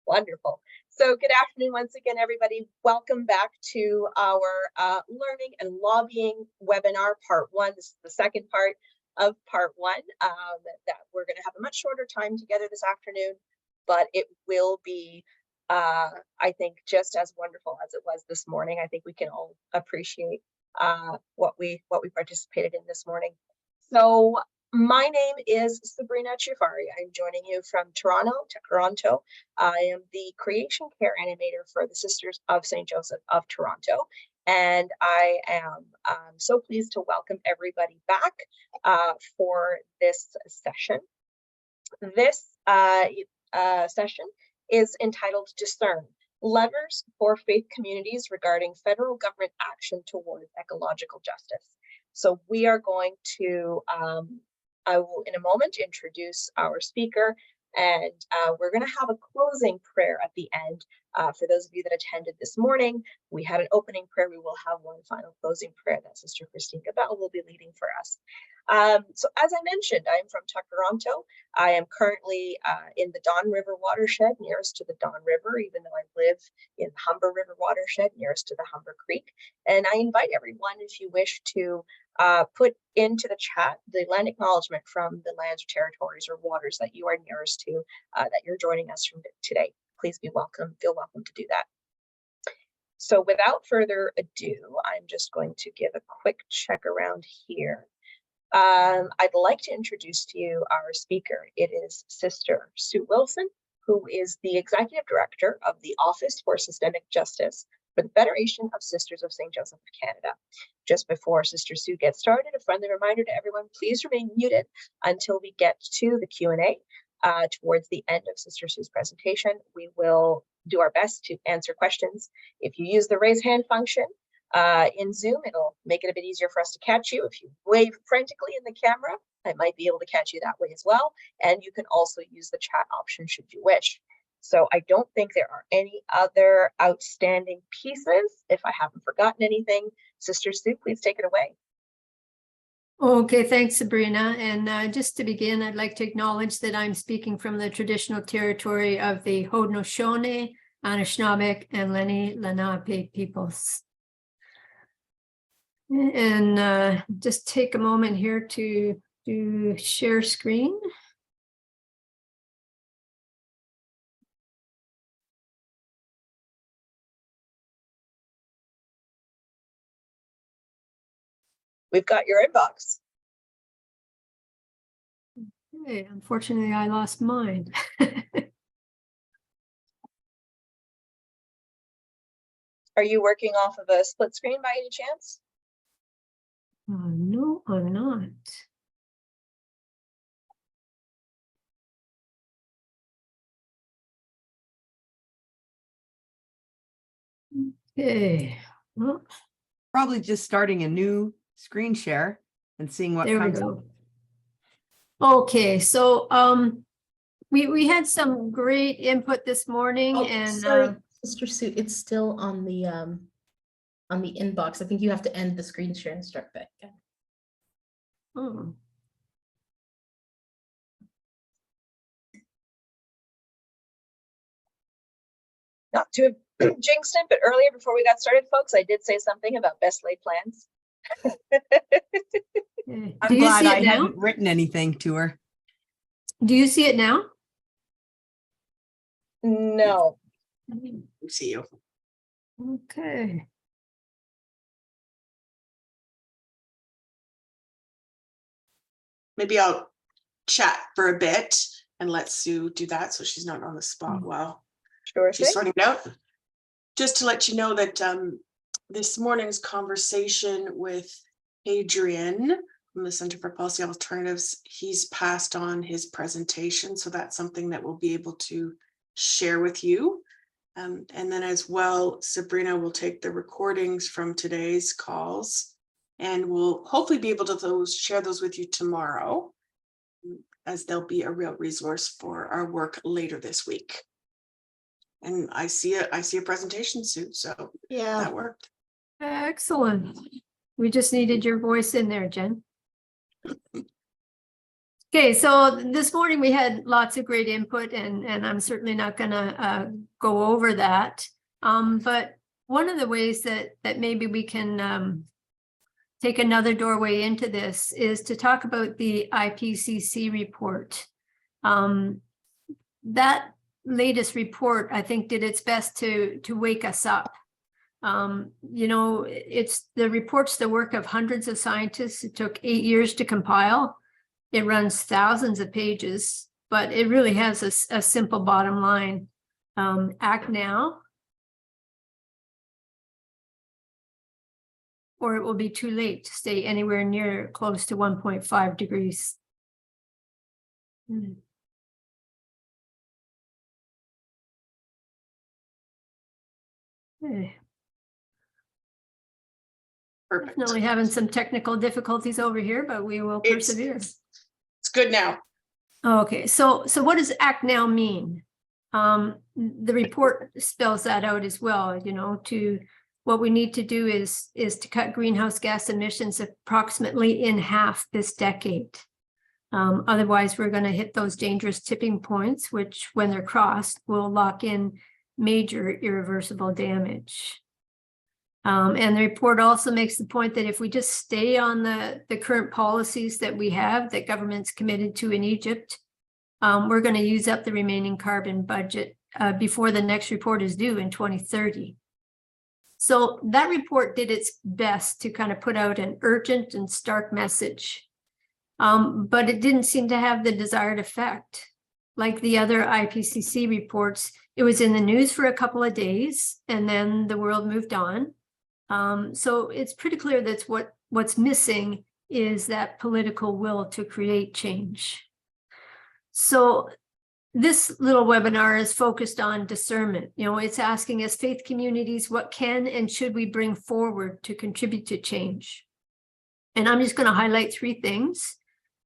Wonderful. So good afternoon once again, everybody. Welcome back to our learning and lobbying webinar, part one. This is the second part of part one. That we're going to have a much shorter time together this afternoon, but it will be, I think, just as wonderful as it was this morning. I think we can all appreciate what we participated in this morning. So my name is Sabrina Chifari. I'm joining you from Toronto. I am the creation care animator for the Sisters of St. Joseph of Toronto. And I am so pleased to welcome everybody back for this session. This session is entitled DISCERN, Levers for Faith Communities Regarding Federal Government Action Towards Ecological Justice. So we are going to, I will in a moment introduce our speaker, and we're going to have a closing prayer at the end. For those of you that attended this morning, we had an opening prayer. We will have one final closing prayer that Sister Christine Gabel will be leading for us. So as I mentioned, I'm from Toronto. I am currently in the Don River watershed, nearest to the Don River, even though I live in the Humber River watershed, nearest to the Humber Creek. And I invite everyone, if you wish to put into the chat the land acknowledgement from the lands or territories or waters that you are nearest to, that you're joining us from today. Please be welcome, feel welcome to do that. So without further ado, I'm just going to give a quick check around here. I'd like to introduce to you our speaker. It is Sister Sue Wilson, who is the Executive Director of the Office for Systemic Justice for the Federation of Sisters of St. Joseph of Canada. Just before Sister Sue gets started, a friendly reminder to everyone, please remain muted until we get to the Q&A. Towards the end of Sister Sue's presentation, we will do our best to answer questions. If you use the raise hand function in Zoom, it'll make it a bit easier for us to catch you. If you wave frantically in the camera, I might be able to catch you that way as well. And you can also use the chat option should you wish. So I don't think there are any other outstanding pieces. If I haven't forgotten anything, Sister Sue, please take it away. Okay, thanks, Sabrina. And just to begin, I'd like to acknowledge that I'm speaking from the traditional territory of the Haudenosaunee, Anishinaabeg, and Lenni Lenape peoples. And just take a moment here to share screen. We've got your inbox. Okay, unfortunately, I lost mine. Are you working off of a split screen by any chance? No, I'm not. Okay, well, probably just starting a new screen share and seeing what comes up. Okay, so we had some great input this morning. Sorry, Sister Sue, it's still on the inbox. I think you have to end the screen share and start back again. Oh. Not to have jinxed it, but earlier before we got started, folks, I did say something about best laid plans. I'm glad I hadn't written anything to her. Do you see it now? No. I see you. Okay. Maybe I'll chat for a bit and let Sue do that so she's not on the spot while she's sorting it out. Just to let you know that this morning's conversation with Adrian from the Center for Policy Alternatives, he's passed on his presentation, so that's something that we'll be able to share with you. And then as well, Sabrina will take the recordings from today's calls, and we'll hopefully be able to share those with you tomorrow, as they'll be a real resource for our work later this week. And I see a presentation, Sue, so yeah, that worked. Excellent. We just needed your voice in there, Jen. Okay, so this morning we had lots of great input, and I'm certainly not gonna go over that. But one of the ways that maybe we can take another doorway into this is to talk about the IPCC report. That latest report, I think, did its best to wake us up. You know, it's the report's the work of hundreds of scientists. It took 8 years to compile. It runs thousands of pages, but it really has a simple bottom line. Act now, or it will be too late to stay anywhere near close to 1.5 degrees. Okay. Perfect. Definitely having some technical difficulties over here, but we will persevere. It's good now. Okay, so what does act now mean? The report spells that out as well. You know, to what we need to do is to cut greenhouse gas emissions approximately in half this decade. Otherwise, we're going to hit those dangerous tipping points, which, when they're crossed, will lock in major irreversible damage. And the report also makes the point that if we just stay on the current policies that we have, that government's committed to in Egypt, we're going to use up the remaining carbon budget before the next report is due in 2030. So that report did its best to kind of put out an urgent and stark message, but it didn't seem to have the desired effect. Like the other IPCC reports, it was in the news for a couple of days, and then the world moved on. So it's pretty clear that what's missing is that political will to create change. So this little webinar is focused on discernment. You know, it's asking us faith communities, what can and should we bring forward to contribute to change? And I'm just going to highlight 3 things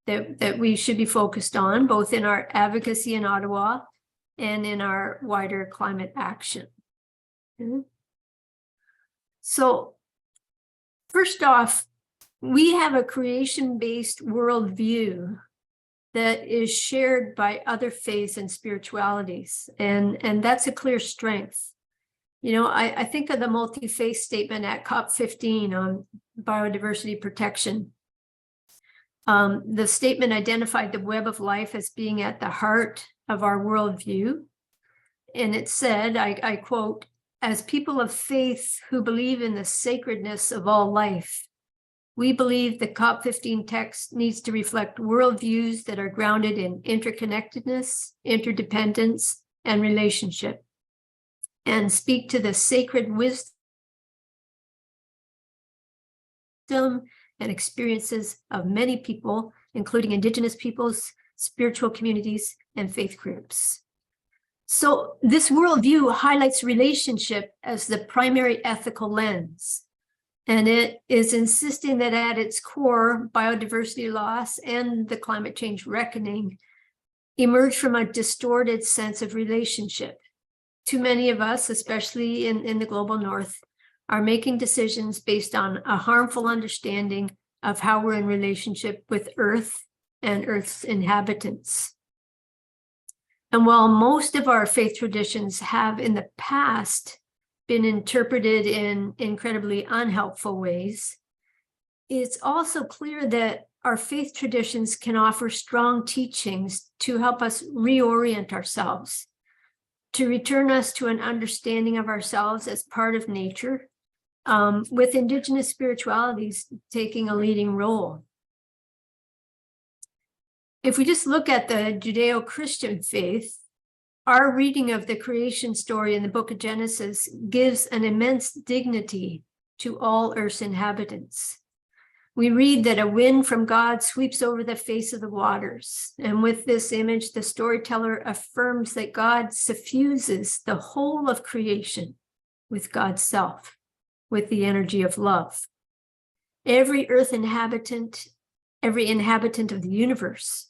that we should be focused on, both in our advocacy in Ottawa and in our wider climate action. Okay. So first off, we have a creation-based worldview that is shared by other faiths and spiritualities, and that's a clear strength. You know, I think of the multi-faith statement at COP15 on biodiversity protection. The statement identified the web of life as being at the heart of our worldview, and it said, I quote, "As people of faith who believe in the sacredness of all life, we believe the COP15 text needs to reflect worldviews that are grounded in interconnectedness, interdependence, and relationship, and speak to the sacred wisdom and experiences of many people, including Indigenous peoples, spiritual communities, and faith groups." So this worldview highlights relationship as the primary ethical lens, and it is insisting that at its core, biodiversity loss and the climate change reckoning emerge from a distorted sense of relationship. Too many of us, especially in the global north, are making decisions based on a harmful understanding of how we're in relationship with Earth and Earth's inhabitants. And while most of our faith traditions have in the past been interpreted in incredibly unhelpful ways, it's also clear that our faith traditions can offer strong teachings to help us reorient ourselves, to return us to an understanding of ourselves as part of nature, with Indigenous spiritualities taking a leading role. If we just look at the Judeo-Christian faith, our reading of the creation story in the book of Genesis gives an immense dignity to all Earth's inhabitants. We read that a wind from God sweeps over the face of the waters. And with this image, the storyteller affirms that God suffuses the whole of creation with God's self, with the energy of love. Every Earth inhabitant, every inhabitant of the universe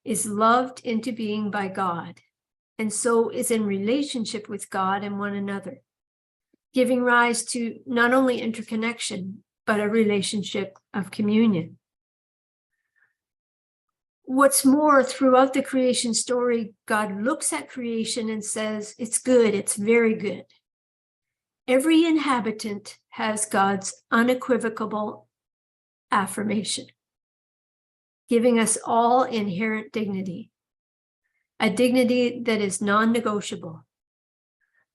is loved into being by God, and so is in relationship with God and one another, giving rise to not only interconnection, but a relationship of communion. What's more, throughout the creation story, God looks at creation and says, it's good, it's very good. Every inhabitant has God's unequivocal affirmation, giving us all inherent dignity, a dignity that is non-negotiable.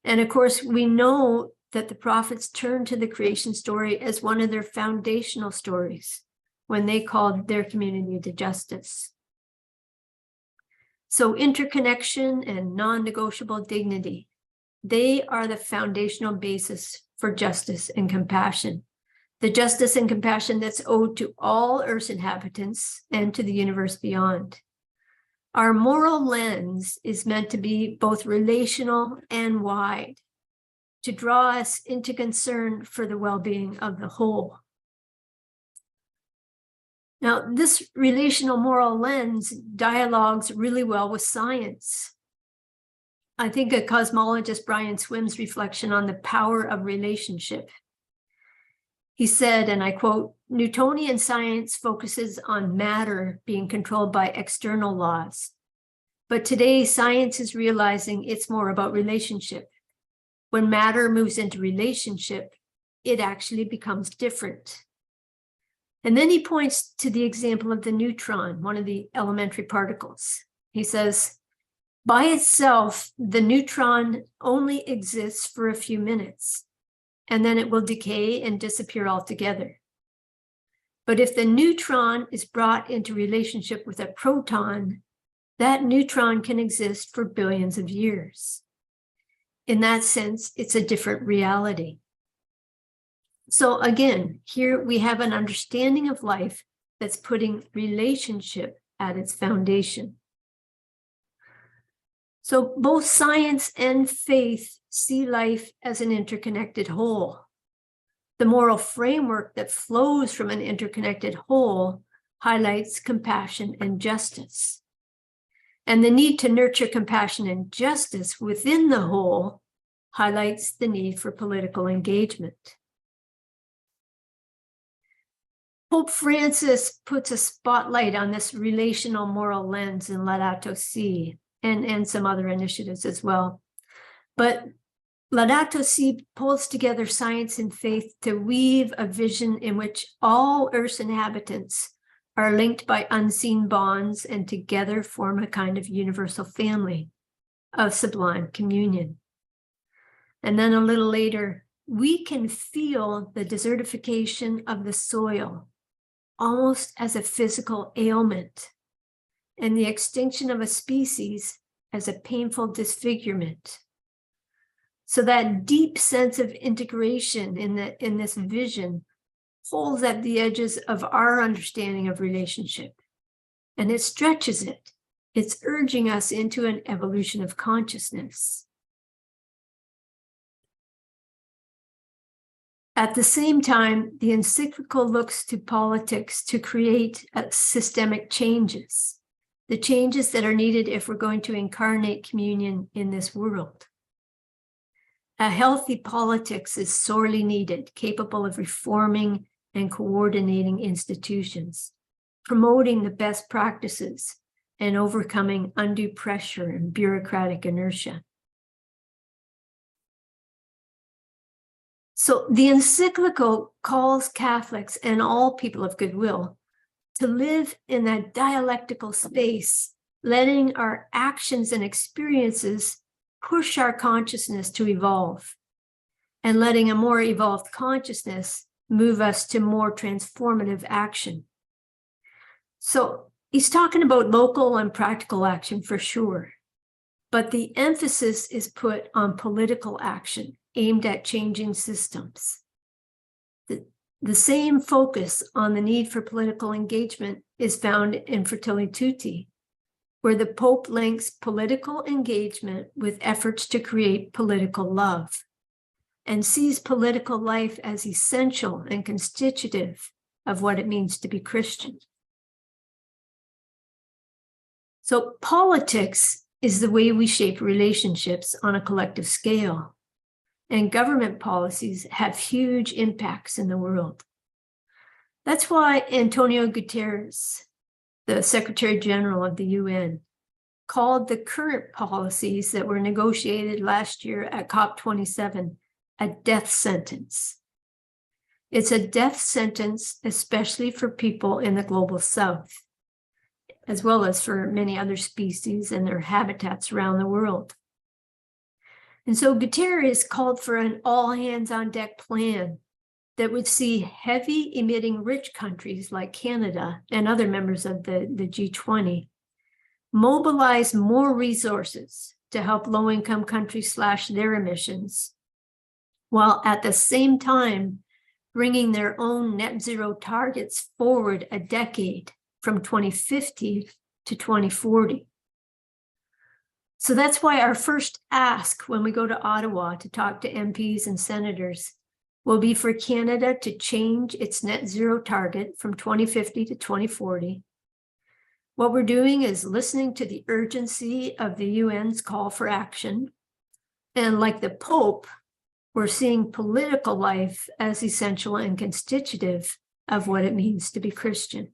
And of course, we know that the prophets turned to the creation story as one of their foundational stories when they called their community to justice. So interconnection and non-negotiable dignity, they are the foundational basis for justice and compassion. The justice and compassion that's owed to all Earth's inhabitants and to the universe beyond. Our moral lens is meant to be both relational and wide, to draw us into concern for the well-being of the whole. Now, this relational moral lens dialogues really well with science. I think a cosmologist, Brian Swimme's reflection on the power of relationship. He said, and I quote, "Newtonian science focuses on matter being controlled by external laws. But today, science is realizing it's more about relationship. When matter moves into relationship, it actually becomes different." And then he points to the example of the neutron, one of the elementary particles. He says, by itself, the neutron only exists for a few minutes, and then it will decay and disappear altogether. But if the neutron is brought into relationship with a proton, that neutron can exist for billions of years. In that sense, it's a different reality. So again, here we have an understanding of life that's putting relationship at its foundation. So both science and faith see life as an interconnected whole. The moral framework that flows from an interconnected whole highlights compassion and justice. And the need to nurture compassion and justice within the whole highlights the need for political engagement. Pope Francis puts a spotlight on this relational moral lens in Laudato Si and some other initiatives as well. But Laudato Si pulls together science and faith to weave a vision in which all Earth's inhabitants are linked by unseen bonds and together form a kind of universal family of sublime communion. And then a little later, we can feel the desertification of the soil almost as a physical ailment, and the extinction of a species as a painful disfigurement. So that deep sense of integration in this vision pulls at the edges of our understanding of relationship, and it stretches it. It's urging us into an evolution of consciousness. At the same time, the encyclical looks to politics to create systemic changes, the changes that are needed if we're going to incarnate communion in this world. A healthy politics is sorely needed, capable of reforming and coordinating institutions, promoting the best practices, and overcoming undue pressure and bureaucratic inertia. So the encyclical calls Catholics and all people of goodwill to live in that dialectical space, letting our actions and experiences push our consciousness to evolve, and letting a more evolved consciousness move us to more transformative action. So he's talking about local and practical action for sure, but the emphasis is put on political action aimed at changing systems. The same focus on the need for political engagement is found in Fratelli Tutti, where the Pope links political engagement with efforts to create political love and sees political life as essential and constitutive of what it means to be Christian. So politics is the way we shape relationships on a collective scale. And government policies have huge impacts in the world. That's why Antonio Guterres the Secretary General of the UN, called the current policies that were negotiated last year at COP27 a death sentence. It's a death sentence, especially for people in the global south, as well as for many other species and their habitats around the world. And so Guterres called for an all-hands-on-deck plan that would see heavy emitting rich countries like Canada and other members of the G20 mobilize more resources to help low-income countries slash their emissions, while at the same time bringing their own net zero targets forward a decade from 2050 to 2040. So that's why our first ask when we go to Ottawa to talk to MPs and senators will be for Canada to change its net zero target from 2050 to 2040. What we're doing is listening to the urgency of the UN's call for action. And like the Pope, we're seeing political life as essential and constitutive of what it means to be Christian.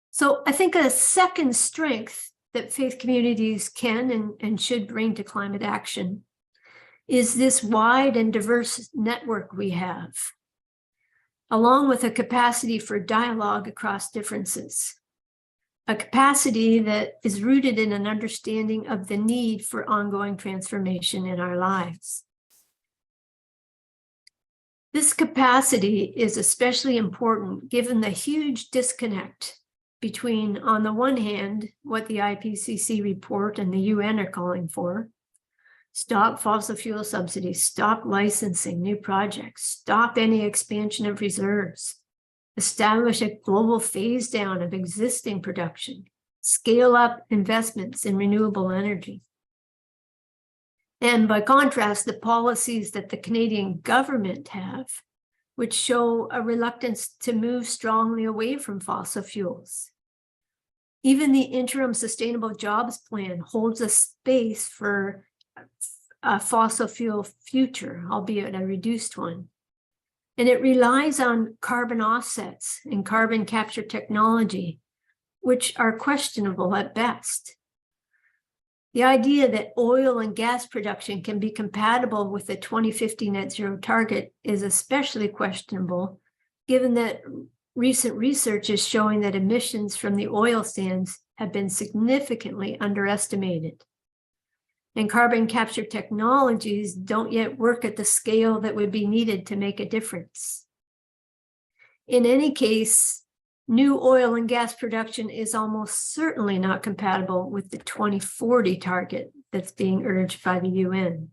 So I think a second strength that faith communities can and should bring to climate action is this wide and diverse network we have, along with a capacity for dialogue across differences, a capacity that is rooted in an understanding of the need for ongoing transformation in our lives. This capacity is especially important given the huge disconnect between, on the one hand, what the IPCC report and the UN are calling for: stop fossil fuel subsidies, stop licensing new projects, stop any expansion of reserves, establish a global phase down of existing production, scale up investments in renewable energy. And by contrast, the policies that the Canadian government have, which show a reluctance to move strongly away from fossil fuels. Even the interim sustainable jobs plan holds a space for a fossil fuel future, albeit a reduced one. And it relies on carbon offsets and carbon capture technology, which are questionable at best. The idea that oil and gas production can be compatible with the 2050 net zero target is especially questionable, given that recent research is showing that emissions from the oil sands have been significantly underestimated. And carbon capture technologies don't yet work at the scale that would be needed to make a difference. In any case, new oil and gas production is almost certainly not compatible with the 2040 target that's being urged by the UN.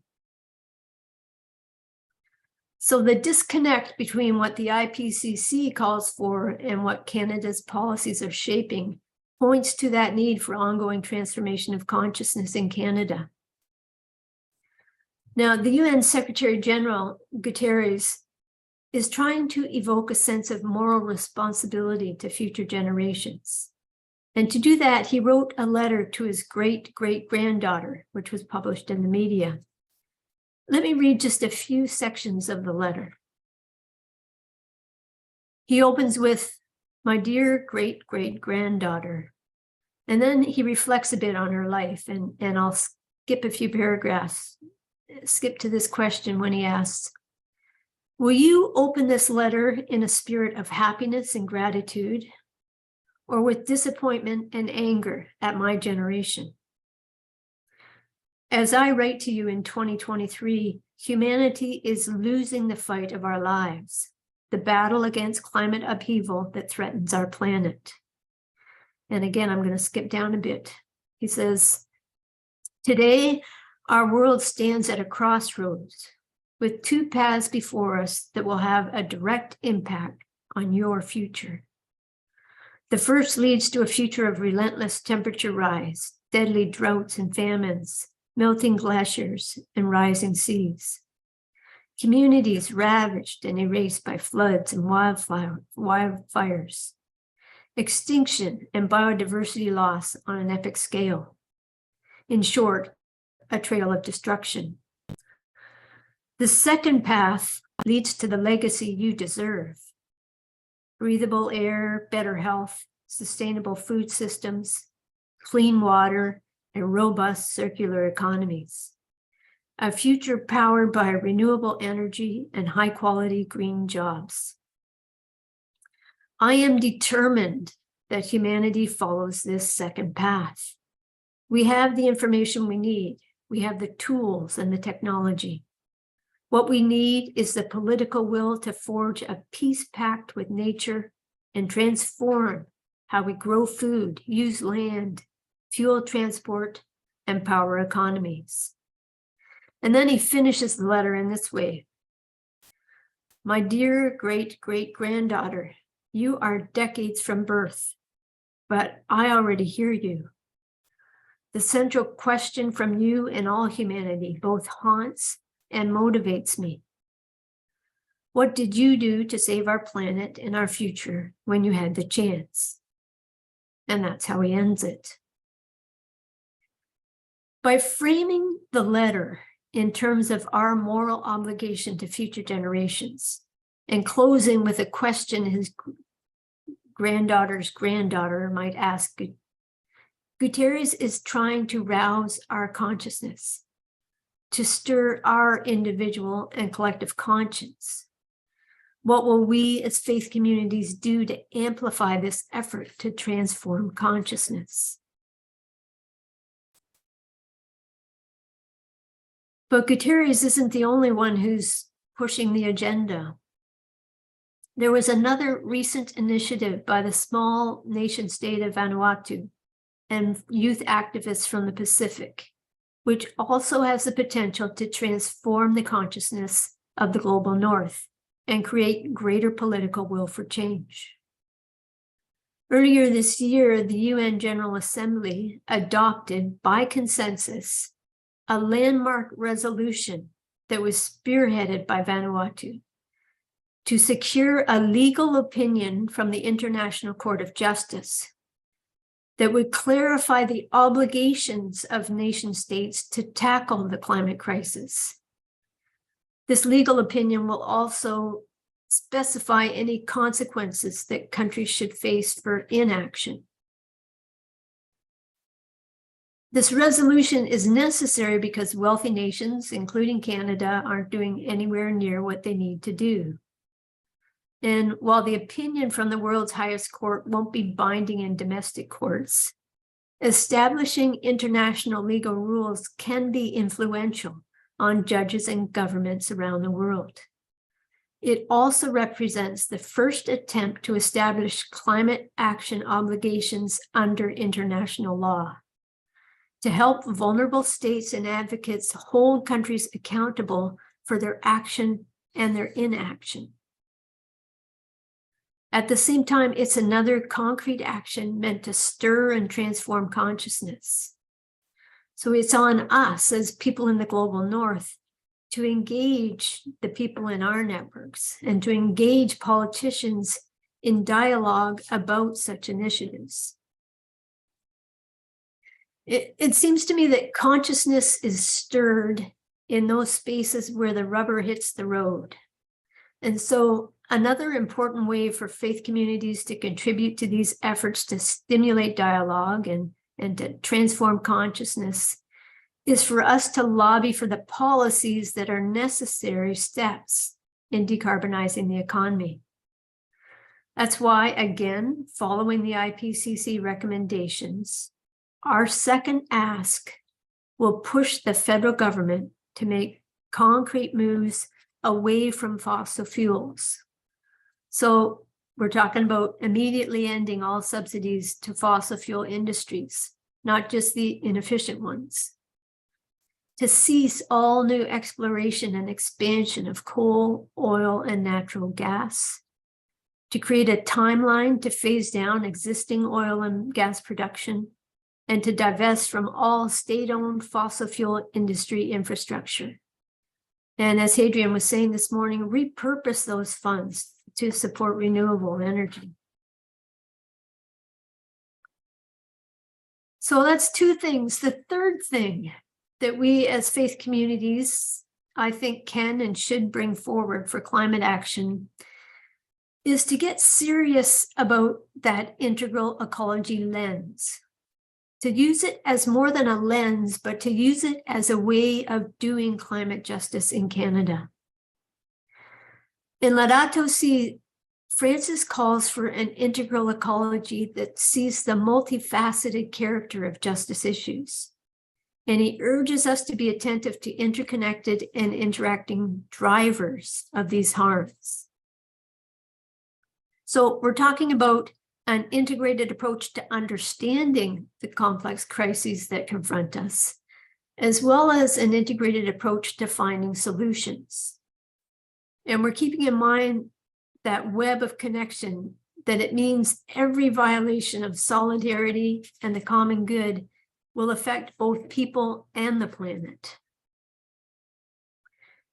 So the disconnect between what the IPCC calls for and what Canada's policies are shaping points to that need for ongoing transformation of consciousness in Canada. Now, the UN Secretary General, Guterres, is trying to evoke a sense of moral responsibility to future generations. And to do that, he wrote a letter to his great-great-granddaughter, which was published in the media. Let me read just a few sections of the letter. He opens with, "My dear great-great-granddaughter," and then he reflects a bit on her life, and I'll skip a few paragraphs, skip to this question when he asks, "Will you open this letter in a spirit of happiness and gratitude, or with disappointment and anger at my generation? As I write to you in 2023, humanity is losing the fight of our lives, the battle against climate upheaval that threatens our planet." And again, I'm going to skip down a bit. He says, "Today, our world stands at a crossroads with two paths before us that will have a direct impact on your future. The first leads to a future of relentless temperature rise, deadly droughts and famines, melting glaciers and rising seas, communities ravaged and erased by floods and wildfires, extinction and biodiversity loss on an epic scale. In short, a trail of destruction. The second path leads to the legacy you deserve, breathable air, better health, sustainable food systems, clean water, and robust circular economies. A future powered by renewable energy and high-quality green jobs. I am determined that humanity follows this second path. We have the information we need. We have the tools and the technology. What we need is the political will to forge a peace pact with nature and transform how we grow food, use land, fuel transport, and power economies. And then he finishes the letter in this way. My dear great-great-granddaughter, you are decades from birth, but I already hear you. The central question from you and all humanity both haunts and motivates me. What did you do to save our planet and our future when you had the chance? And that's how he ends it. By framing the letter in terms of our moral obligation to future generations and closing with a question his granddaughter's granddaughter might ask, Guterres is trying to rouse our consciousness, to stir our individual and collective conscience. What will we as faith communities do to amplify this effort to transform consciousness? But Guterres isn't the only one who's pushing the agenda. There was another recent initiative by the small nation state of Vanuatu and youth activists from the Pacific, which also has the potential to transform the consciousness of the global North and create greater political will for change. Earlier this year, the UN General Assembly adopted by consensus a landmark resolution that was spearheaded by Vanuatu to secure a legal opinion from the International Court of Justice that would clarify the obligations of nation states to tackle the climate crisis. This legal opinion will also specify any consequences that countries should face for inaction. This resolution is necessary because wealthy nations, including Canada, aren't doing anywhere near what they need to do. And while the opinion from the world's highest court won't be binding in domestic courts, establishing international legal rules can be influential on judges and governments around the world. It also represents the first attempt to establish climate action obligations under international law, to help vulnerable states and advocates hold countries accountable for their action and their inaction. At the same time, it's another concrete action meant to stir and transform consciousness. So it's on us as people in the global North to engage the people in our networks and to engage politicians in dialogue about such initiatives. It seems to me that consciousness is stirred in those spaces where the rubber hits the road. And so another important way for faith communities to contribute to these efforts to stimulate dialogue and to transform consciousness is for us to lobby for the policies that are necessary steps in decarbonizing the economy. That's why, again, following the IPCC recommendations, our second ask will push the federal government to make concrete moves away from fossil fuels. So we're talking about immediately ending all subsidies to fossil fuel industries, not just the inefficient ones. To cease all new exploration and expansion of coal, oil, and natural gas. To create a timeline to phase down existing oil and gas production, and to divest from all state-owned fossil fuel industry infrastructure. And as Hadrian was saying this morning, repurpose those funds to support renewable energy. So that's two things. The third thing that we as faith communities, I think, can and should bring forward for climate action is to get serious about that integral ecology lens. To use it as more than a lens, but to use it as a way of doing climate justice in Canada. In Laudato Si', Francis calls for an integral ecology that sees the multifaceted character of justice issues. And he urges us to be attentive to interconnected and interacting drivers of these harms. So we're talking about an integrated approach to understanding the complex crises that confront us, as well as an integrated approach to finding solutions. And we're keeping in mind that web of connection, that it means every violation of solidarity and the common good will affect both people and the planet.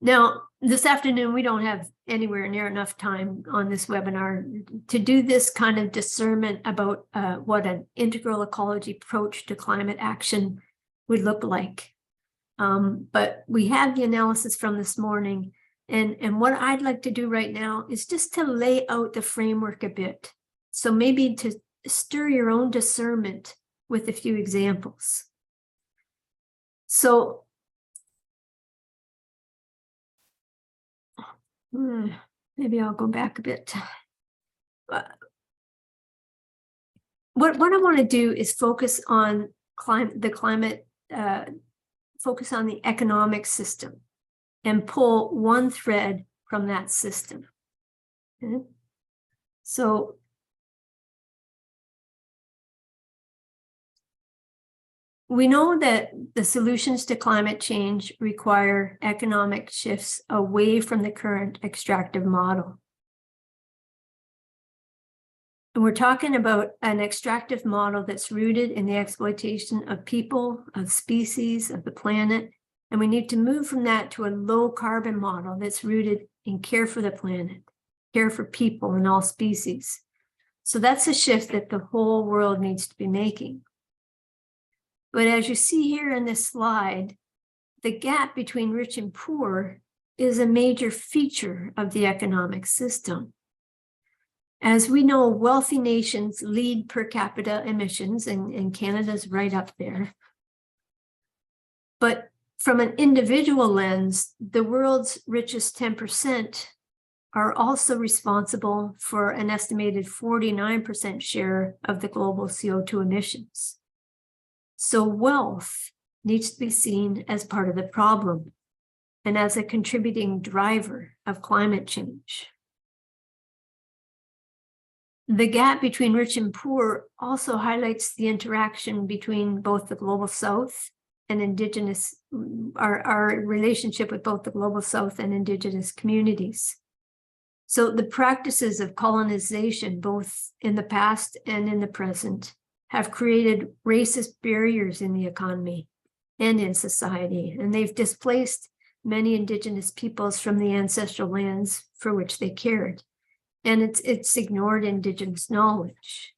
Now, this afternoon, we don't have anywhere near enough time on this webinar to do this kind of discernment about what an integral ecology approach to climate action would look like. But we have the analysis from this morning. And what I'd like to do right now is just to lay out the framework a bit. So maybe to stir your own discernment with a few examples. So maybe I'll go back a bit. What I want to do is focus on focus on the economic system and pull one thread from that system. Okay? So we know that the solutions to climate change require economic shifts away from the current extractive model. And we're talking about an extractive model that's rooted in the exploitation of people, of species, of the planet. And we need to move from that to a low carbon model that's rooted in care for the planet, care for people and all species. So that's a shift that the whole world needs to be making. But as you see here in this slide, the gap between rich and poor is a major feature of the economic system. As we know, wealthy nations lead per capita emissions, and Canada's right up there. But from an individual lens, the world's richest 10% are also responsible for an estimated 49% share of the global CO2 emissions. So wealth needs to be seen as part of the problem and as a contributing driver of climate change. The gap between rich and poor also highlights the interaction between both the global south and indigenous, our relationship with both the global south and indigenous communities. So the practices of colonization, both in the past and in the present, have created racist barriers in the economy and in society, and they've displaced many indigenous peoples from the ancestral lands for which they cared. And it's ignored indigenous knowledge.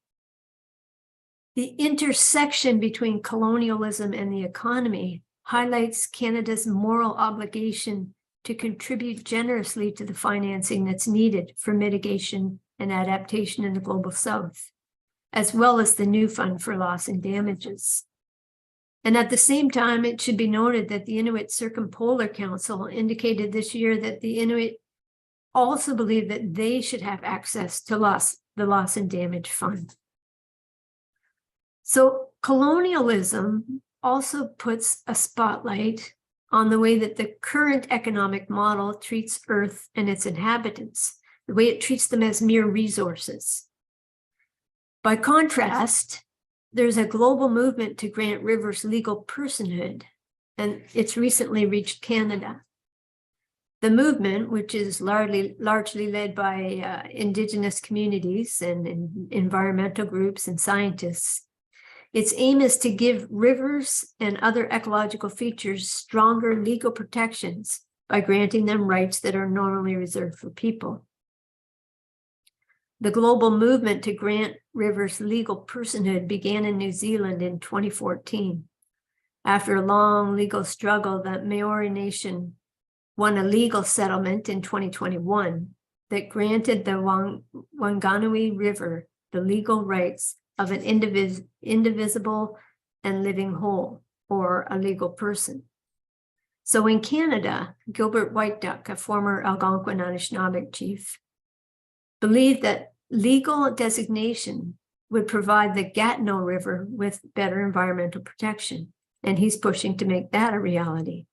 The intersection between colonialism and the economy highlights Canada's moral obligation to contribute generously to the financing that's needed for mitigation and adaptation in the global south, as well as the new fund for loss and damages. And at the same time, it should be noted that the Inuit Circumpolar Council indicated this year that the Inuit also believe that they should have access to the loss and damage fund. So colonialism also puts a spotlight on the way that the current economic model treats Earth and its inhabitants, the way it treats them as mere resources. By contrast, there's a global movement to grant rivers legal personhood, and it's recently reached Canada. The movement, which is largely led by Indigenous communities and environmental groups and scientists, its aim is to give rivers and other ecological features stronger legal protections by granting them rights that are normally reserved for people. The global movement to grant rivers legal personhood began in New Zealand in 2014. After a long legal struggle, the Maori Nation won a legal settlement in 2021 that granted the Wanganui River the legal rights of an indivisible and living whole, or a legal person. So in Canada, Gilbert White Duck, a former Algonquin Anishinaabe chief, believed that legal designation would provide the Gatineau River with better environmental protection, and he's pushing to make that a reality.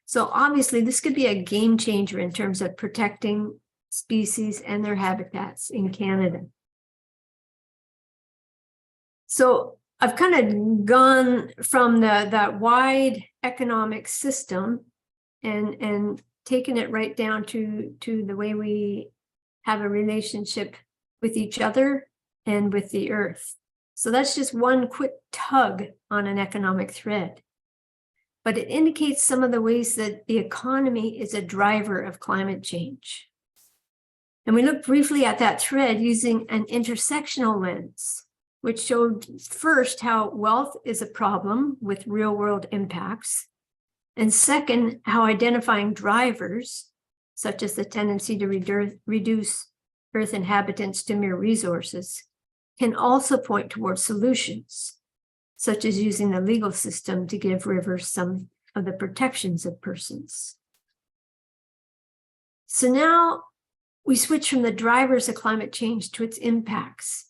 So obviously, this could be a game changer in terms of protecting species and their habitats in Canada. So I've kind of gone from that wide economic system and taken it right down to the way we have a relationship with each other and with the earth. So that's just one quick tug on an economic thread. But it indicates some of the ways that the economy is a driver of climate change. And we looked briefly at that thread using an intersectional lens, which showed first how wealth is a problem with real-world impacts, and second, how identifying drivers, such as the tendency to reduce Earth inhabitants to mere resources, can also point towards solutions, such as using the legal system to give rivers some of the protections of persons. So now we switch from the drivers of climate change to its impacts.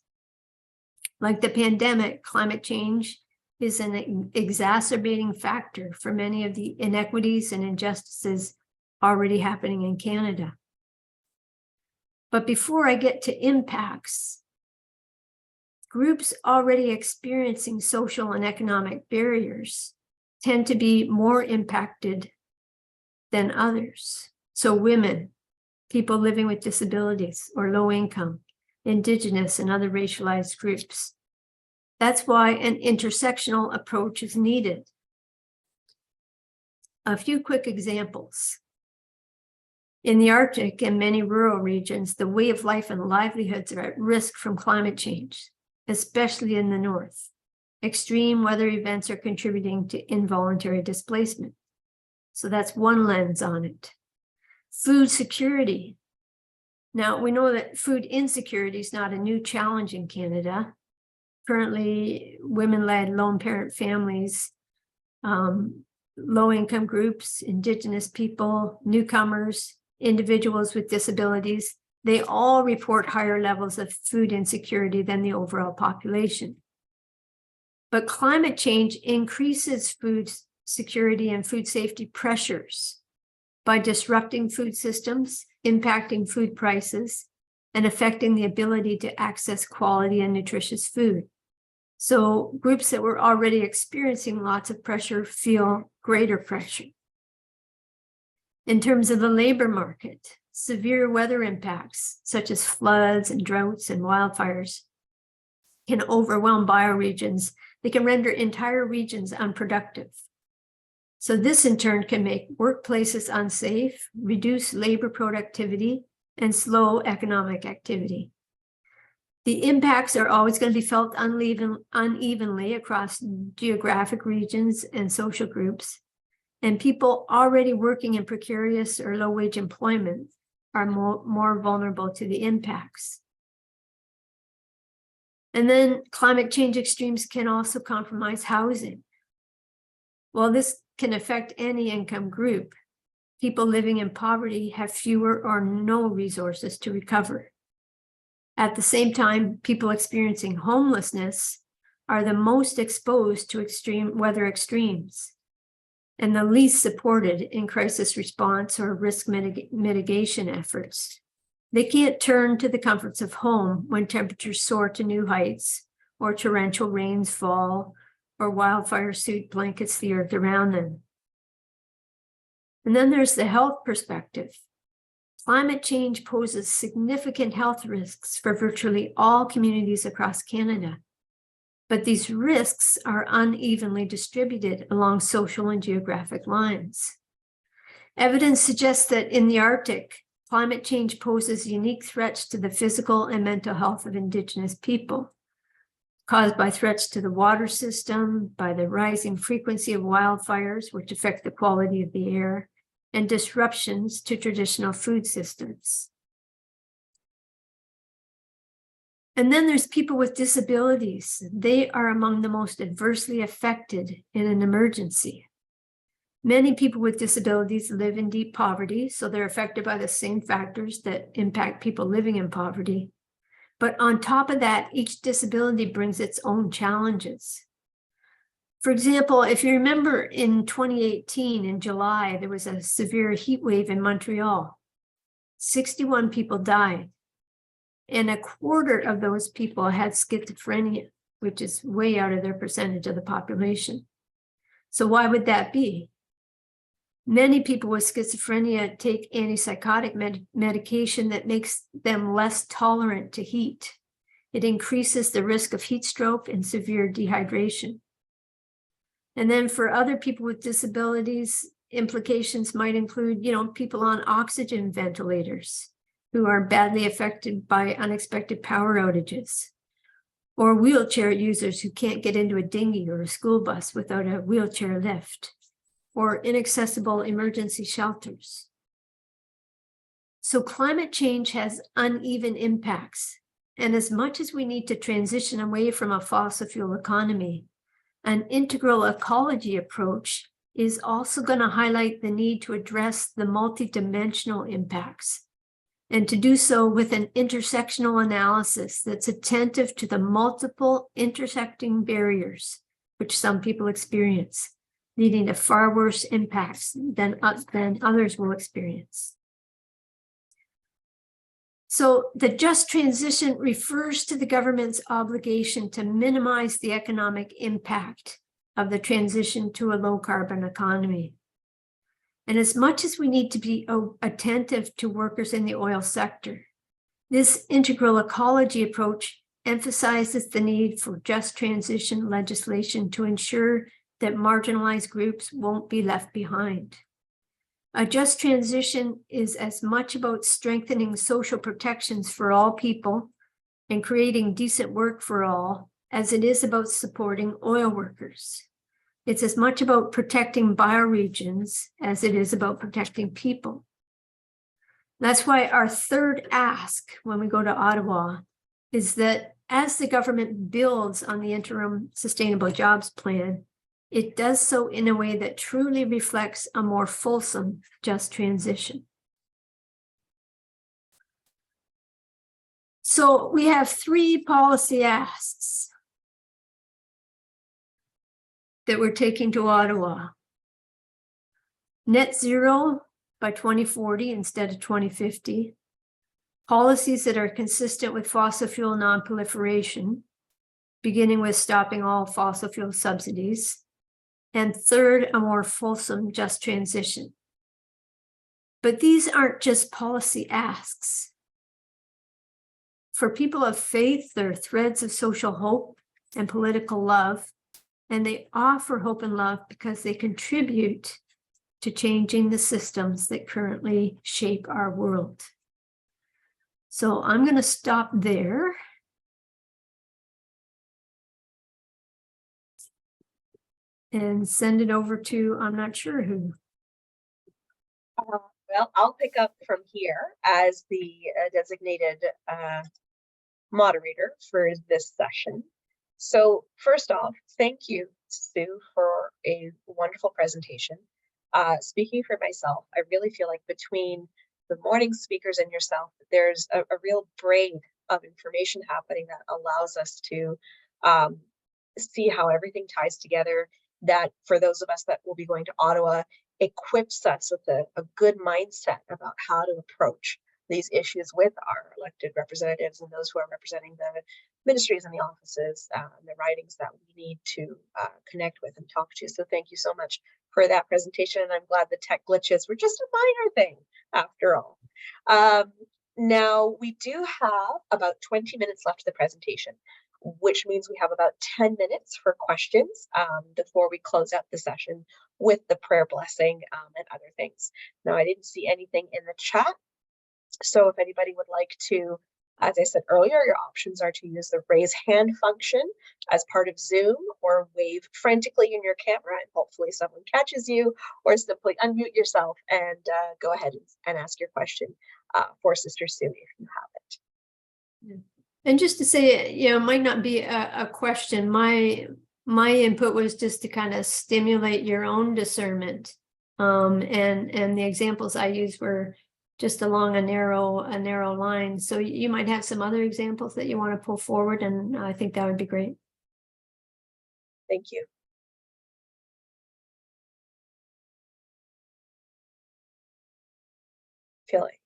Like the pandemic, climate change is an exacerbating factor for many of the inequities and injustices already happening in Canada. But before I get to impacts, groups already experiencing social and economic barriers tend to be more impacted than others. So women, people living with disabilities or low income, Indigenous and other racialized groups. That's why an intersectional approach is needed. A few quick examples. In the Arctic and many rural regions, the way of life and livelihoods are at risk from climate change, especially in the north. Extreme weather events are contributing to involuntary displacement. So that's one lens on it. Food security. Now, we know that food insecurity is not a new challenge in Canada. Currently, women-led lone parent families, low-income groups, Indigenous people, newcomers, individuals with disabilities, they all report higher levels of food insecurity than the overall population. But climate change increases food security and food safety pressures by disrupting food systems, impacting food prices, and affecting the ability to access quality and nutritious food. So groups that were already experiencing lots of pressure feel greater pressure. In terms of the labor market, severe weather impacts, such as floods and droughts and wildfires, can overwhelm bioregions. They can render entire regions unproductive. So this in turn can make workplaces unsafe, reduce labor productivity, and slow economic activity. The impacts are always going to be felt unevenly across geographic regions and social groups, and people already working in precarious or low-wage employment are more vulnerable to the impacts. And then climate change extremes can also compromise housing. While this can affect any income group, people living in poverty have fewer or no resources to recover. At the same time, people experiencing homelessness are the most exposed to extreme weather extremes and the least supported in crisis response or risk mitigation efforts. They can't turn to the comforts of home when temperatures soar to new heights or torrential rains fall or wildfire soot blankets the earth around them. And then there's the health perspective. Climate change poses significant health risks for virtually all communities across Canada, but these risks are unevenly distributed along social and geographic lines. Evidence suggests that in the Arctic, climate change poses unique threats to the physical and mental health of Indigenous people, caused by threats to the water system, by the rising frequency of wildfires, which affect the quality of the air, and disruptions to traditional food systems. And then there's people with disabilities. They are among the most adversely affected in an emergency. Many people with disabilities live in deep poverty, so they're affected by the same factors that impact people living in poverty. But on top of that, each disability brings its own challenges. For example, if you remember in 2018, in July, there was a severe heat wave in Montreal. 61 people died. And a quarter of those people had schizophrenia, which is way out of their percentage of the population. So why would that be? Many people with schizophrenia take antipsychotic medication that makes them less tolerant to heat. It increases the risk of heat stroke and severe dehydration. And then for other people with disabilities, implications might include, people on oxygen ventilators who are badly affected by unexpected power outages, or wheelchair users who can't get into a dinghy or a school bus without a wheelchair lift, or inaccessible emergency shelters. So climate change has uneven impacts. And as much as we need to transition away from a fossil fuel economy, an integral ecology approach is also going to highlight the need to address the multidimensional impacts, and to do so with an intersectional analysis that's attentive to the multiple intersecting barriers which some people experience, leading to far worse impacts than others will experience. So the just transition refers to the government's obligation to minimize the economic impact of the transition to a low carbon economy. And as much as we need to be attentive to workers in the oil sector, this integral ecology approach emphasizes the need for just transition legislation to ensure that marginalized groups won't be left behind. A just transition is as much about strengthening social protections for all people and creating decent work for all as it is about supporting oil workers. It's as much about protecting bioregions as it is about protecting people. That's why our third ask when we go to Ottawa is that as the government builds on the interim sustainable jobs plan, it does so in a way that truly reflects a more fulsome just transition. So we have three policy asks that we're taking to Ottawa. Net zero by 2040 instead of 2050. Policies that are consistent with fossil fuel non-proliferation, beginning with stopping all fossil fuel subsidies. And third, a more fulsome just transition. But these aren't just policy asks. For people of faith, they're threads of social hope and political love, and they offer hope and love because they contribute to changing the systems that currently shape our world. So I'm going to stop there. And send it over to, I'm not sure who. Well, I'll pick up from here as the designated moderator for this session. So first off, thank you, Sue, for a wonderful presentation. Speaking for myself, I really feel like between the morning speakers and yourself, there's a real braid of information happening that allows us to see how everything ties together, that for those of us that will be going to Ottawa, equips us with a good mindset about how to approach these issues with our elected representatives and those who are representing the ministries and the offices and the writings that we need to connect with and talk to. So thank you so much for that presentation. And I'm glad the tech glitches were just a minor thing after all. Now we do have about 20 minutes left of the presentation, which means we have about 10 minutes for questions before we close out the session with the prayer blessing and other things. Now, I didn't see anything in the chat. So if anybody would like to, as I said earlier, your options are to use the raise hand function as part of Zoom, or wave frantically in your camera and hopefully someone catches you, or simply unmute yourself and go ahead and ask your question for Sister Sue if you have it. And just to say, it might not be a question. My input was just to kind of stimulate your own discernment. And the examples I used were just along a narrow line. So you might have some other examples that you want to pull forward, and I think that would be great. Thank you. Feel like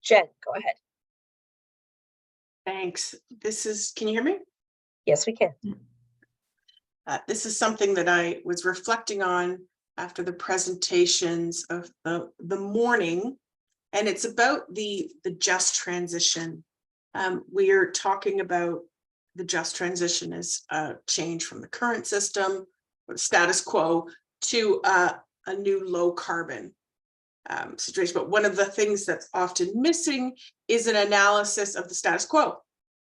Jen, go ahead. Thanks. Can you hear me? Yes, we can. This is something that I was reflecting on after the presentations of the morning, and it's about the just transition. We are talking about the just transition as a change from the current system or the status quo to a new low carbon situation. But one of the things that's often missing is an analysis of the status quo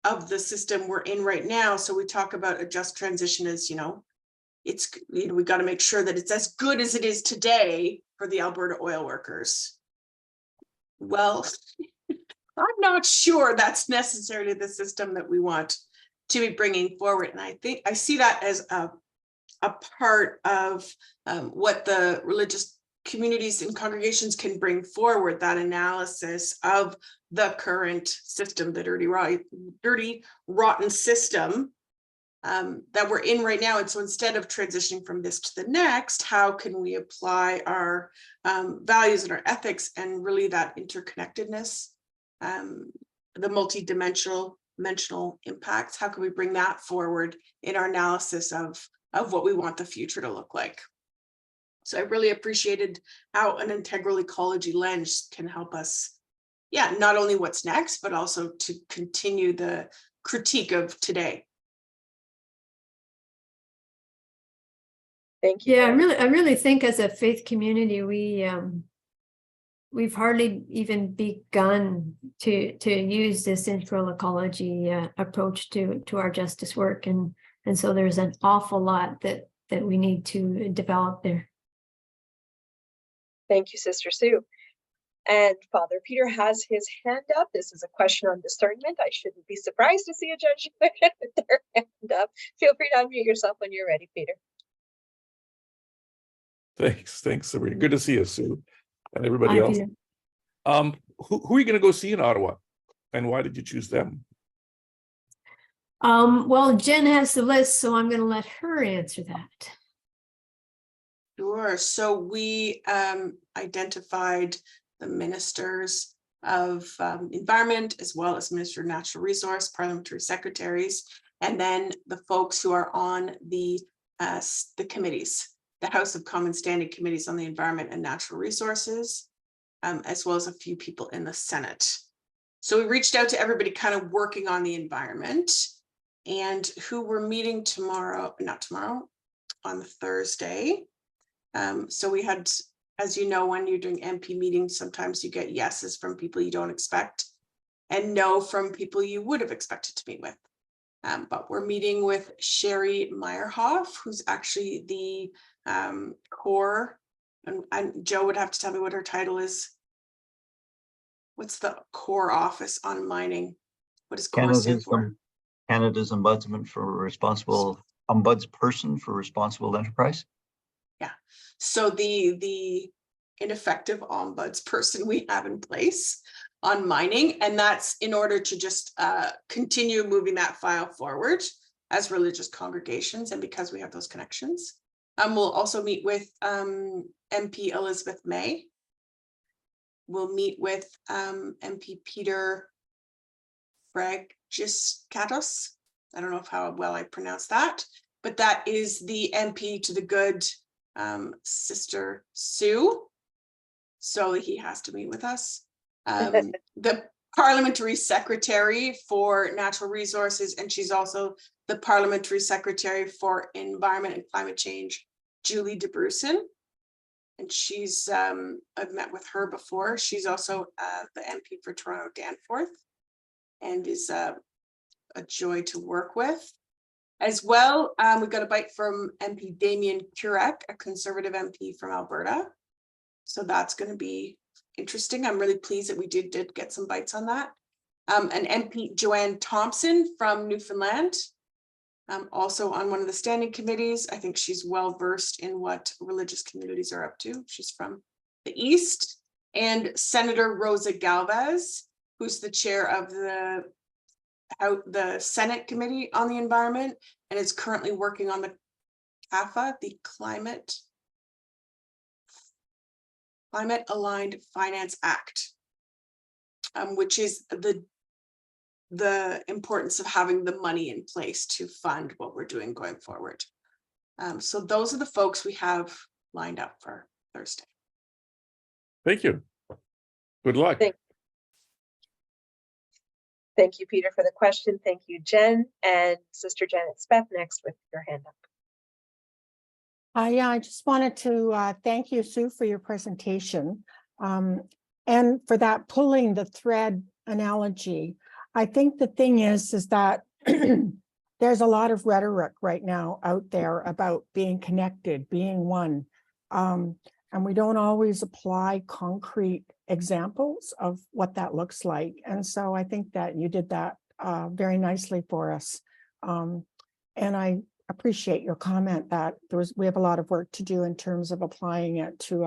of the system we're in right now. So we talk about a just transition as, we got to make sure that it's as good as it is today for the Alberta oil workers. Well, I'm not sure that's necessarily the system that we want to be bringing forward. And I think I see that as a part of what the religious communities and congregations can bring forward, that analysis of the current system, the dirty, rotten system that we're in right now. And so instead of transitioning from this to the next, how can we apply our values and our ethics and really that interconnectedness, the multi-dimensional impacts, how can we bring that forward in our analysis of what we want the future to look like? So I really appreciated how an integral ecology lens can help us, not only what's next, but also to continue the critique of today. Thank you. Yeah, I really think as a faith community, we've hardly even begun to use this integral ecology approach to our justice work, and so there's an awful lot that we need to develop there. Thank you, Sister Sue. And Father Peter has his hand up. This is a question on discernment. I shouldn't be surprised to see a judge with their hand up. Feel free to unmute yourself when you're ready, Peter. Thanks, Sabrina. Good to see you, Sue, and everybody Hi, else. Peter. Who are you going to go see in Ottawa, and why did you choose them? Well, Jen has the list, so I'm going to let her answer that. Sure. So we identified the ministers of environment, as well as Minister of Natural Resource, parliamentary secretaries, and then the folks who are on the committees, the House of Common Standing committees on the environment and natural resources, as well as a few people in the Senate. So we reached out to everybody kind of working on the environment, and who we're meeting on Thursday. So we had, as you know, when you're doing MP meetings, sometimes you get yeses from people you don't expect and no from people you would have expected to meet with. But we're meeting with Sherry Meyerhoff, who's actually the core, and Joe would have to tell me what her title is. What's the core office on mining? What does core stand for? Canada's ombudsman for responsible, ombudsperson for responsible enterprise. Yeah, so the ineffective ombudsperson we have in place on mining, and that's in order to just continue moving that file forward as religious congregations, and because we have those connections. We'll also meet with MP Elizabeth May. We'll meet with MP Peter Fragiskatos. I don't know how well I pronounce that, but that is the MP to the good Sister Sue. So he has to meet with us. The parliamentary secretary for natural resources, and she's also the parliamentary secretary for environment and climate change, Julie DeBrusen. And she's, I've met with her before. She's also the MP for Toronto Danforth, and is a joy to work with. As well, we got a bite from MP Damien Kurek, a Conservative MP from Alberta. So that's going to be interesting. I'm really pleased that we did get some bites on that. and MP Joanne Thompson from Newfoundland, also on one of the standing committees. I think she's well versed in what religious communities are up to. She's from the East. And Senator Rosa Galvez, who's the chair of the Senate Committee on the Environment and is currently working on the CAFA, the Climate Aligned Finance Act, which is the importance of having the money in place to fund what we're doing going forward. So those are the folks we have lined up for Thursday. Thank you. Good luck. Thank you, Peter, for the question. Thank you, Jen. And Sister Janet Speth next with your hand up. Yeah, I just wanted to thank you, Sue, for your presentation and for that pulling the thread analogy. I think the thing is that there's a lot of rhetoric right now out there about being connected, being one. And we don't always apply concrete examples of what that looks like. And so I think that you did that very nicely for us. And I appreciate your comment that we have a lot of work to do in terms of applying it to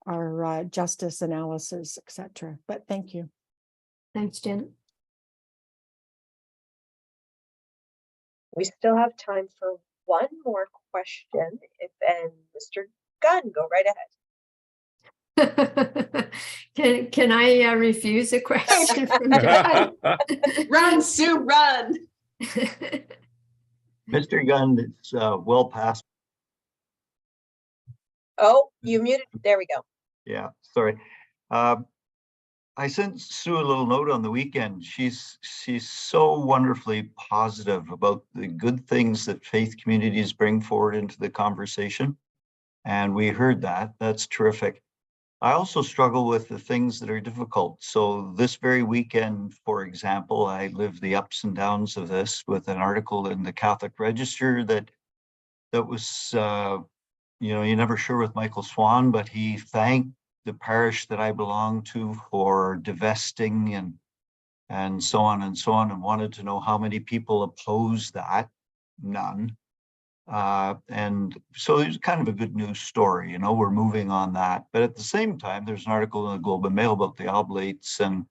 our justice analysis, etc. But thank you. Thanks, Jen. We still have time for one more question. And Mr. Gunn, go right ahead. Can I refuse a question from Jen? Run, Sue, run. Mr. Gunn, it's well past. Oh, you muted. There we go. Yeah, sorry. I sent Sue a little note on the weekend. She's so wonderfully positive about the good things that faith communities bring forward into the conversation. And we heard that. That's terrific. I also struggle with the things that are difficult. So this very weekend, for example, I lived the ups and downs of this with an article in the Catholic Register that was, you're never sure with Michael Swan, but he thanked the parish that I belong to for divesting and so on and wanted to know how many people oppose that. None. And so it's kind of a good news story, we're moving on that. But at the same time, there's an article in the Globe and Mail about the Oblates and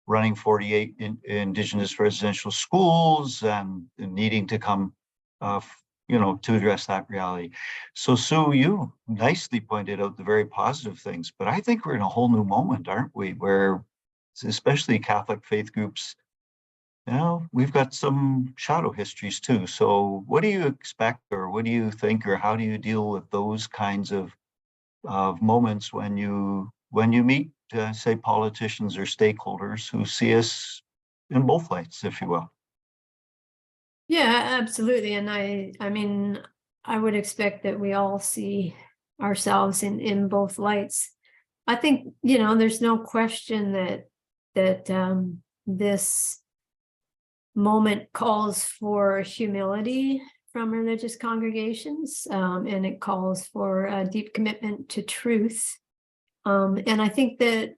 running 48 Indigenous residential schools and needing to come, to address that reality. So Sue, you nicely pointed out the very positive things, but I think we're in a whole new moment, aren't we? Where especially Catholic faith groups, we've got some shadow histories too. So what do you expect, or what do you think, or how do you deal with those kinds of moments when you meet, say, politicians or stakeholders who see us in both lights, if you will? Yeah, absolutely. And I mean, I would expect that we all see ourselves in both lights. I think, there's no question that this moment calls for humility from religious congregations, and it calls for a deep commitment to truth. And I think that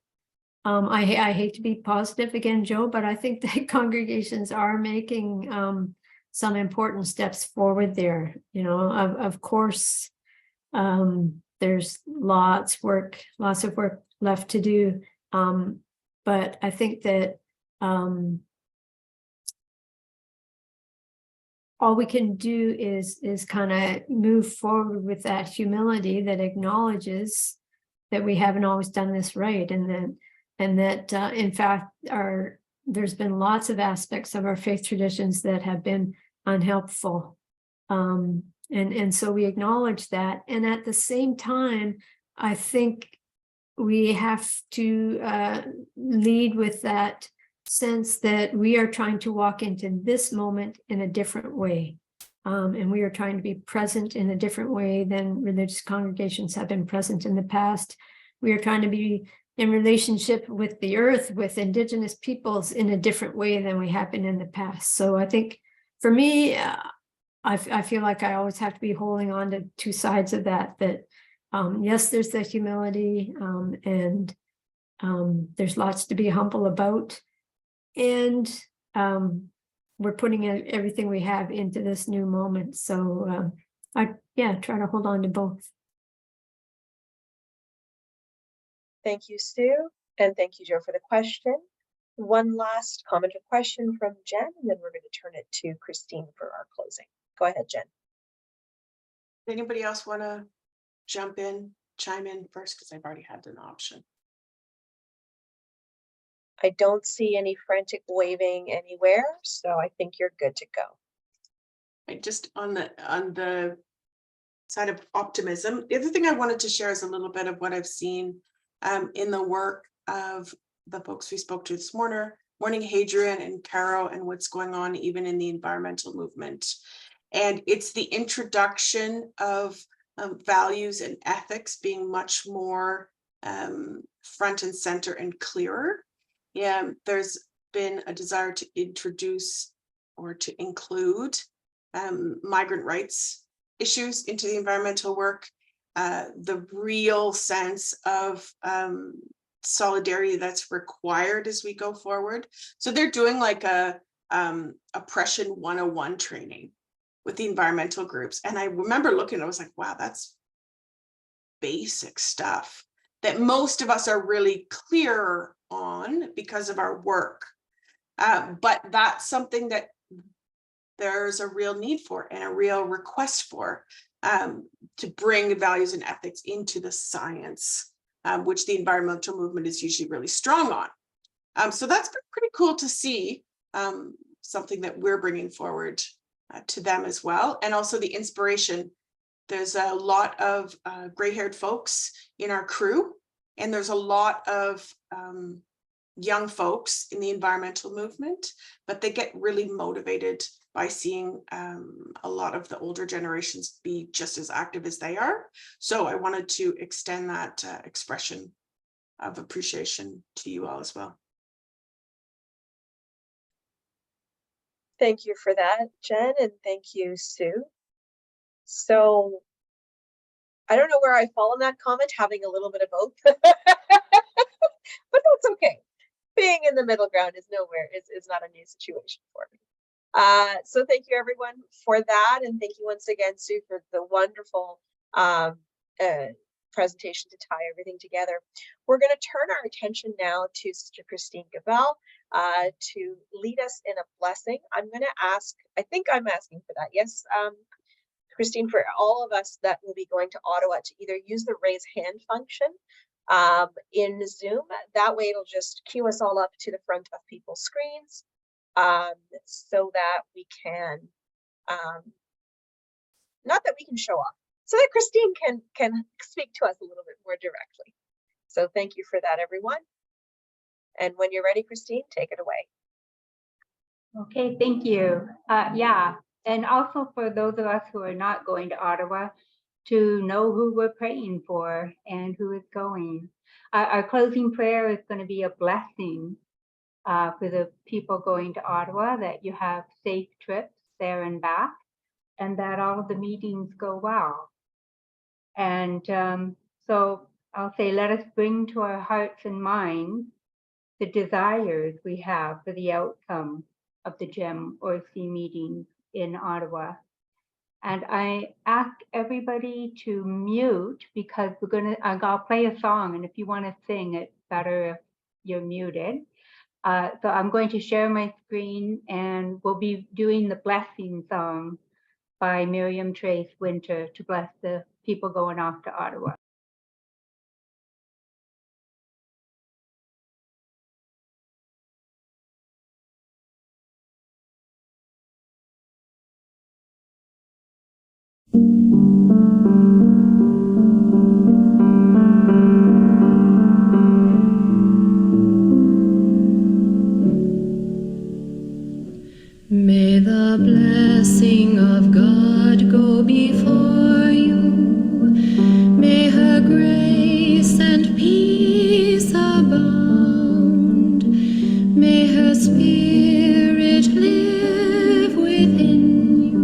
I hate to be positive again, Joe, but I think that congregations are making some important steps forward there. Of course, there's lots of work left to do. But I think that all we can do is kind of move forward with that humility that acknowledges that we haven't always done this right, and that in fact there's been lots of aspects of our faith traditions that have been unhelpful, and so we acknowledge that. And at the same time, I think we have to lead with that sense that we are trying to walk into this moment in a different way, and we are trying to be present in a different way than religious congregations have been present in the past. We are trying to be in relationship with the earth, with Indigenous peoples in a different way than we have been in the past. So I think for me, I feel like I always have to be holding on to two sides of that, yes, there's the humility, and there's lots to be humble about. and we're putting everything we have into this new moment. So I try to hold on to both. Thank you, Sue, and thank you, Joe, for the question. One last comment or question from Jen, and then we're going to turn it to Christine for our closing. Go ahead, Jen. Anybody else want to jump in, chime in first, because I've already had an option. I don't see any frantic waving anywhere, so I think you're good to go. I just on the side of optimism, the other thing I wanted to share is a little bit of what I've seen in the work of the folks we spoke to this morning, Hadrian and Caro, and what's going on even in the environmental movement. And it's the introduction of values and ethics being much more front and center and clearer. Yeah, there's been a desire to introduce or to include migrant rights issues into the environmental work, the real sense of solidarity that's required as we go forward. So they're doing like a oppression 101 training with the environmental groups. And I remember looking, I was like, wow, that's basic stuff that most of us are really clear on because of our work. But that's something that there's a real need for and a real request for, to bring values and ethics into the science, which the environmental movement is usually really strong on. So that's been pretty cool to see, something that we're bringing forward to them as well. And also the inspiration. There's a lot of gray-haired folks in our crew, and there's a lot of young folks in the environmental movement, but they get really motivated by seeing a lot of the older generations be just as active as they are. So I wanted to extend that expression of appreciation to you all as well. Thank you for that, Jen, and thank you, Sue. So I don't know where I fall in that comment, having a little bit of both, but that's okay. Being in the middle ground is not a new situation for me. So thank you everyone for that, and thank you once again, Sue, for the wonderful presentation to tie everything together. We're going to turn our attention now to Sister Christine Gabel to lead us in a blessing. I'm going to ask, I think I'm asking for that, yes, Christine, for all of us that will be going to Ottawa to either use the raise hand function in Zoom. That way it'll just queue us all up to the front of people's screens, so that we can, not that we can show off, so that Christine can speak to us a little bit more directly. So thank you for that, everyone. And when you're ready, Christine, take it away. Okay, thank you. Yeah, and also for those of us who are not going to Ottawa, to know who we're praying for and who is going. Our closing prayer is going to be a blessing for the people going to Ottawa, that you have safe trips there and back, and that all of the meetings go well. And so I'll say, let us bring to our hearts and minds the desires we have for the outcome of the GEM ORCIE meetings in Ottawa. And I ask everybody to mute, because I'll play a song, and if you want to sing, it's better if you're muted. So I'm going to share my screen, and we'll be doing the blessing song by Miriam Trace Winter to bless the people going off to Ottawa. May the blessing of God go before you. May her grace and peace abound. May her spirit live within you.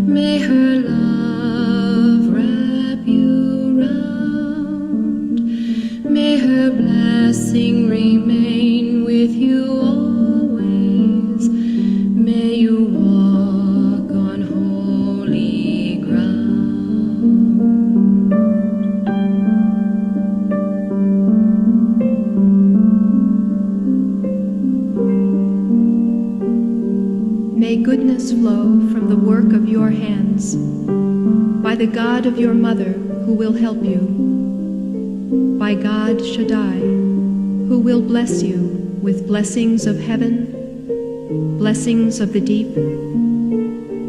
May her love wrap you round. May her blessing remain with you all. goodness flow from the work of your hands, by the God of your mother who will help you, by God Shaddai, who will bless you with blessings of heaven, blessings of the deep,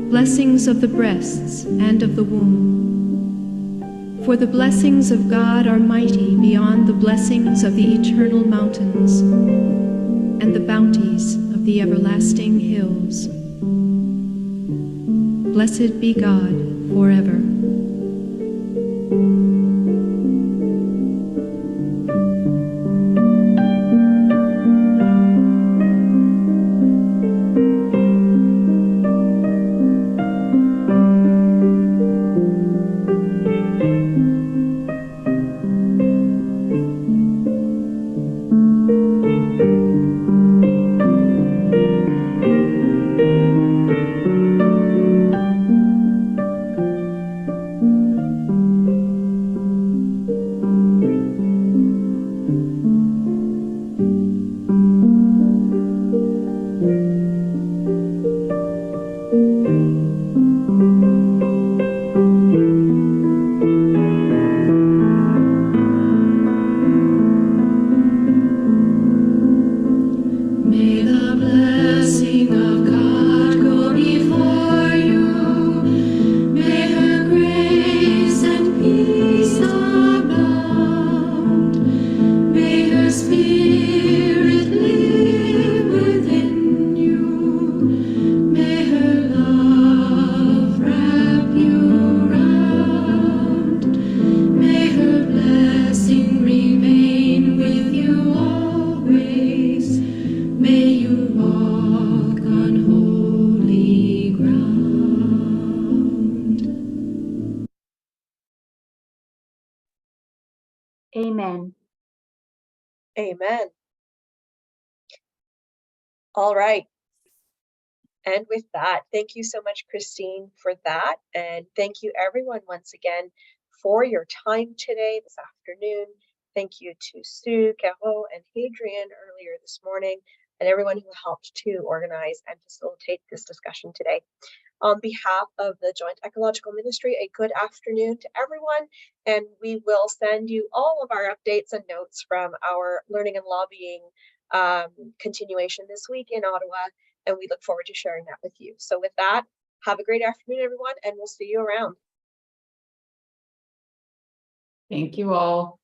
blessings of the breasts and of the womb. For the blessings of God are mighty beyond the blessings of the eternal mountains and the bounties of the everlasting hills. Blessed be God forever. Amen. Amen. All right. And with that, thank you so much, Christine, for that. And thank you everyone once again for your time today, this afternoon. Thank you to Sue, Caro, and Hadrian earlier this morning, and everyone who helped to organize and facilitate this discussion today. On behalf of the Joint Ecological Ministry, a good afternoon to everyone, and we will send you all of our updates and notes from our learning and lobbying continuation this week in Ottawa, and we look forward to sharing that with you. So with that, have a great afternoon, everyone, and we'll see you around. Thank you all.